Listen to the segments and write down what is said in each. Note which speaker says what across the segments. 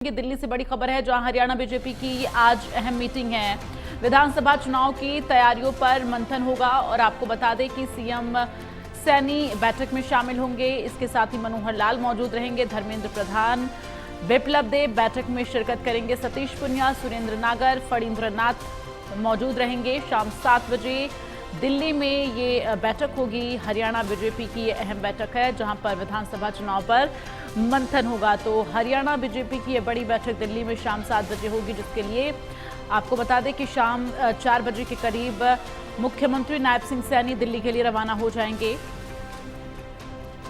Speaker 1: ये दिल्ली से बड़ी खबर है, जहां हरियाणा बीजेपी की आज अहम मीटिंग है। विधानसभा चुनाव की तैयारियों पर मंथन होगा और आपको बता दें कि सीएम सैनी बैठक में शामिल होंगे। इसके साथ ही मनोहर लाल मौजूद रहेंगे, धर्मेंद्र प्रधान, बिप्लब देब बैठक में शिरकत करेंगे, सतीश पुनिया, सुरेंद्र नागर, फणींद्र नाथ मौजूद रहेंगे। शाम 7 बजे दिल्ली में ये बैठक होगी। हरियाणा बीजेपी की ये अहम बैठक है, जहां पर विधानसभा चुनाव पर मंथन होगा। तो हरियाणा बीजेपी की ये बड़ी बैठक दिल्ली में शाम 7 बजे होगी, जिसके लिए आपको बता दें कि शाम 4 बजे के करीब मुख्यमंत्री नायब सिंह सैनी दिल्ली के लिए रवाना हो जाएंगे।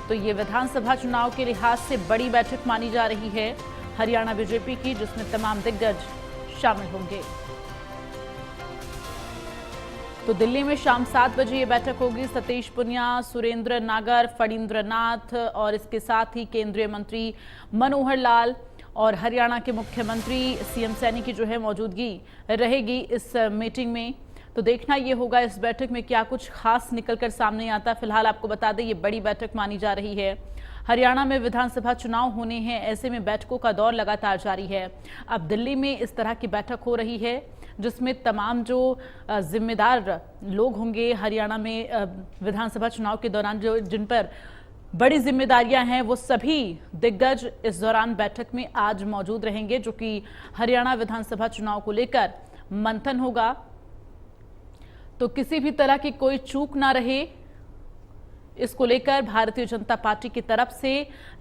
Speaker 1: तो ये विधानसभा चुनाव के लिहाज से बड़ी बैठक मानी जा रही है हरियाणा बीजेपी की, जिसमें तमाम दिग्गज शामिल होंगे। तो दिल्ली में शाम 7 बजे ये बैठक होगी। सतीश पुनिया, सुरेंद्र नागर, फणींद्र नाथ और इसके साथ ही केंद्रीय मंत्री मनोहर लाल और हरियाणा के मुख्यमंत्री सीएम सैनी की जो है मौजूदगी रहेगी इस मीटिंग में। तो देखना ये होगा इस बैठक में क्या कुछ खास निकलकर सामने आता। फिलहाल आपको बता दें ये बड़ी बैठक मानी जा रही है। हरियाणा में विधानसभा चुनाव होने हैं, ऐसे में बैठकों का दौर लगातार जारी है। अब दिल्ली में इस तरह की बैठक हो रही है, जिसमें तमाम जो जिम्मेदार लोग होंगे हरियाणा में विधानसभा चुनाव के दौरान जिन पर बड़ी जिम्मेदारियां हैं, वो सभी दिग्गज इस दौरान बैठक में आज मौजूद रहेंगे, जो कि हरियाणा विधानसभा चुनाव को लेकर मंथन होगा। तो किसी भी तरह की कोई चूक ना रहे, इसको लेकर भारतीय जनता पार्टी की तरफ से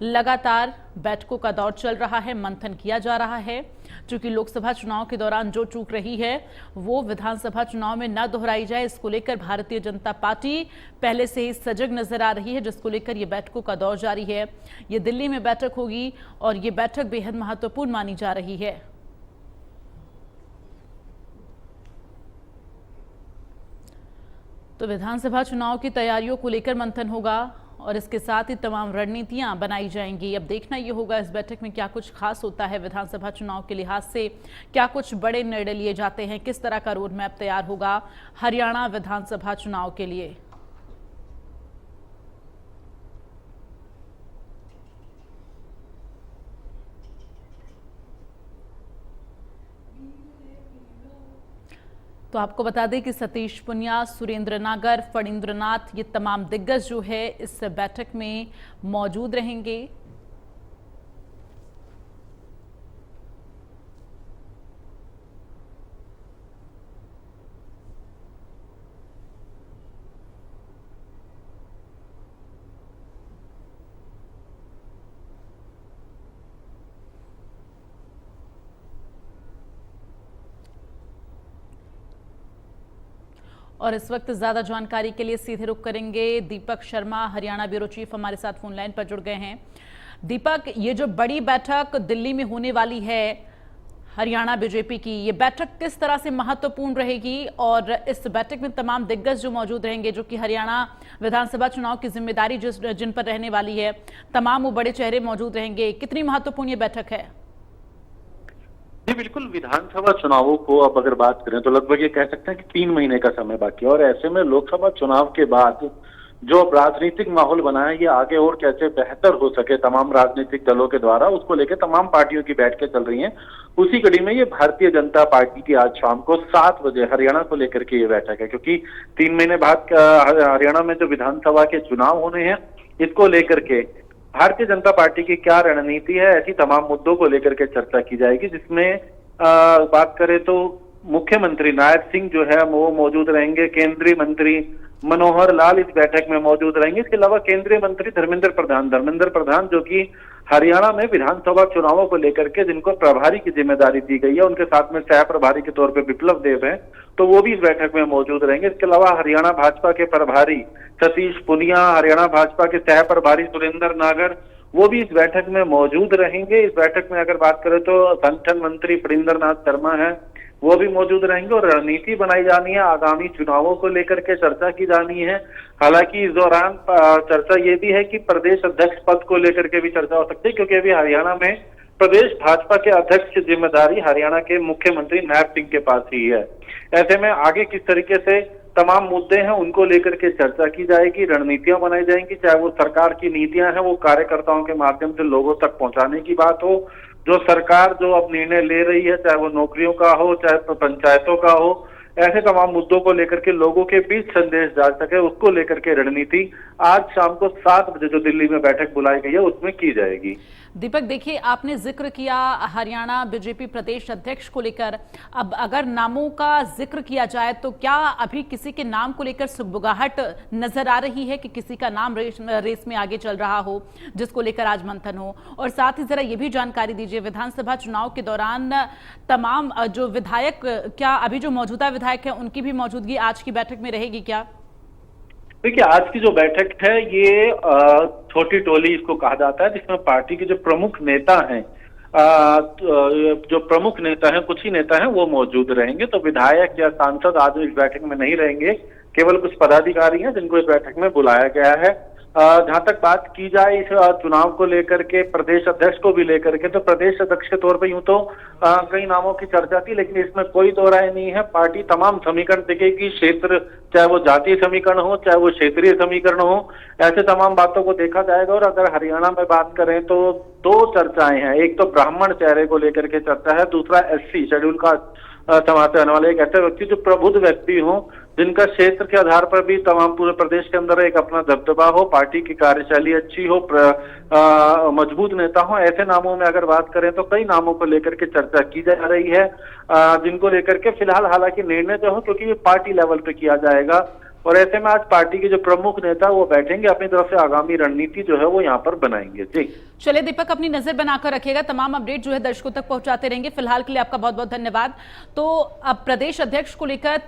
Speaker 1: लगातार बैठकों का दौर चल रहा है, मंथन किया जा रहा है। क्योंकि लोकसभा चुनाव के दौरान जो चूक रही है वो विधानसभा चुनाव में न दोहराई जाए, इसको लेकर भारतीय जनता पार्टी पहले से ही सजग नजर आ रही है, जिसको लेकर ये बैठकों का दौर जारी है। ये दिल्ली में बैठक होगी और ये बैठक बेहद महत्वपूर्ण मानी जा रही है। तो विधानसभा चुनाव की तैयारियों को लेकर मंथन होगा और इसके साथ ही तमाम रणनीतियां बनाई जाएंगी। अब देखना यह होगा इस बैठक में क्या कुछ खास होता है। विधानसभा चुनाव के लिहाज से क्या कुछ बड़े निर्णय लिए जाते हैं, किस तरह का रोड मैप तैयार होगा हरियाणा विधानसभा चुनाव के लिए। तो आपको बता दें कि सतीश पुनिया, सुरेंद्र नागर, फणींद्र नाथ ये तमाम दिग्गज जो है इस बैठक में मौजूद रहेंगे। और इस वक्त ज्यादा जानकारी के लिए सीधे रुख करेंगे दीपक शर्मा, हरियाणा ब्यूरो चीफ हमारे साथ फोन लाइन पर जुड़ गए हैं। दीपक, ये जो बड़ी बैठक दिल्ली में होने वाली है हरियाणा बीजेपी की, ये बैठक किस तरह से महत्वपूर्ण रहेगी और इस बैठक में तमाम दिग्गज जो मौजूद रहेंगे, जो कि हरियाणा विधानसभा चुनाव की जिम्मेदारी जिन पर रहने वाली है, तमाम वो बड़े चेहरे मौजूद रहेंगे, कितनी महत्वपूर्ण ये बैठक है?
Speaker 2: जी बिल्कुल, विधानसभा चुनावों को अब अगर बात करें तो लगभग ये कह सकते हैं कि 3 महीने का समय बाकी है और ऐसे में लोकसभा चुनाव के बाद जो राजनीतिक माहौल बना है ये आगे और कैसे बेहतर हो सके तमाम राजनीतिक दलों के द्वारा, उसको लेकर तमाम पार्टियों की बैठकें चल रही हैं। उसी कड़ी में ये भारतीय जनता पार्टी की आज शाम को 7 बजे हरियाणा को लेकर के ये बैठक है, क्योंकि 3 महीने बाद हरियाणा में जो विधानसभा के चुनाव होने हैं, इसको लेकर के भारतीय जनता पार्टी की क्या रणनीति है, ऐसी तमाम मुद्दों को लेकर के चर्चा की जाएगी। जिसमें बात करें तो मुख्यमंत्री नायब सिंह जो है वो मौजूद रहेंगे, केंद्रीय मंत्री मनोहर लाल इस बैठक में मौजूद रहेंगे। इसके अलावा केंद्रीय मंत्री धर्मेंद्र प्रधान जो कि हरियाणा में विधानसभा चुनावों को लेकर के जिनको प्रभारी की जिम्मेदारी दी गई है, उनके साथ में सह प्रभारी के तौर पे बिप्लब देब हैं, तो वो भी इस बैठक में मौजूद रहेंगे। इसके अलावा हरियाणा भाजपा के प्रभारी सतीश पुनिया, हरियाणा भाजपा के सह प्रभारी सुरेंद्र नागर, वो भी इस बैठक में मौजूद रहेंगे। इस बैठक में अगर बात करें तो संगठन मंत्री फणींद्र नाथ शर्मा है, वो भी मौजूद रहेंगे और रणनीति बनाई जानी है, आगामी चुनावों को लेकर के चर्चा की जानी है। हालांकि इस दौरान चर्चा ये भी है कि प्रदेश अध्यक्ष पद को लेकर के भी चर्चा हो सकती है, क्योंकि अभी हरियाणा में प्रदेश भाजपा के अध्यक्ष की जिम्मेदारी हरियाणा के मुख्यमंत्री नायब सिंह के पास ही है। ऐसे में आगे किस तरीके से तमाम मुद्दे हैं उनको लेकर के चर्चा की जाएगी, रणनीतियां बनाई जाएंगी, चाहे वो सरकार की नीतियां हैं वो कार्यकर्ताओं के माध्यम से लोगों तक पहुंचाने की बात हो, जो सरकार जो अब निर्णय ले रही है, चाहे वो नौकरियों का हो, चाहे पंचायतों का हो, ऐसे तमाम मुद्दों को लेकर के लोगों के बीच संदेश जा सके, उसको लेकर के रणनीति आज शाम को 7 बजे जो दिल्ली में बैठक बुलाई गई है उसमें की जाएगी।
Speaker 1: दीपक, देखिए, आपने जिक्र किया हरियाणा बीजेपी प्रदेश अध्यक्ष को लेकर। अब अगर नामों का जिक्र किया जाए तो क्या अभी किसी के नाम को लेकर सुगबुगाहट नजर आ रही है कि किसी का नाम रेस में आगे चल रहा हो, जिसको लेकर आज मंथन हो? और साथ ही जरा ये भी जानकारी दीजिए, विधानसभा चुनाव के दौरान तमाम जो विधायक, क्या अभी जो मौजूदा विधायक है उनकी भी मौजूदगी आज की बैठक में रहेगी क्या?
Speaker 2: देखिए, आज की जो बैठक है ये छोटी टोली इसको कहा जाता है, जिसमें पार्टी के जो प्रमुख नेता हैं, जो प्रमुख नेता हैं, कुछ ही नेता हैं, वो मौजूद रहेंगे। तो विधायक या सांसद आज इस बैठक में नहीं रहेंगे, केवल कुछ पदाधिकारी हैं जिनको इस बैठक में बुलाया गया है। जहां तक बात की जाए इस चुनाव को लेकर के, प्रदेश अध्यक्ष को भी लेकर के, तो प्रदेश अध्यक्ष के तौर पे यूं तो कई नामों की चर्चा थी, लेकिन इसमें कोई दो राय नहीं है। पार्टी तमाम समीकरण देखेगी, क्षेत्र, चाहे वो जातीय समीकरण हो, चाहे वो क्षेत्रीय समीकरण हो, ऐसे तमाम बातों को देखा जाएगा। और अगर हरियाणा में बात करें तो 2 चर्चाएं हैं। एक तो ब्राह्मण चेहरे को लेकर के चर्चा है, दूसरा SC शेड्यूल का समाज से आने वाले एक ऐसे व्यक्ति जो प्रबुद्ध व्यक्ति हो, जिनका क्षेत्र के आधार पर भी तमाम पूरे प्रदेश के अंदर एक अपना दबदबा हो, पार्टी की कार्यशैली अच्छी हो, मजबूत नेता हो। ऐसे नामों में अगर बात करें तो कई नामों को लेकर के चर्चा की जा रही है, जिनको लेकर के फिलहाल हालांकि निर्णय जो हो, क्योंकि ये पार्टी लेवल पे किया जाएगा। और ऐसे में आज पार्टी के जो प्रमुख नेता वो बैठेंगे, अपनी तरफ से आगामी रणनीति जो है वो यहाँ पर बनाएंगे। जी
Speaker 1: चलिए दीपक, अपनी नजर बनाकर रखिएगा, तमाम अपडेट जो है दर्शकों तक पहुंचाते रहेंगे। फिलहाल के लिए आपका बहुत बहुत धन्यवाद। तो अब प्रदेश अध्यक्ष को लेकर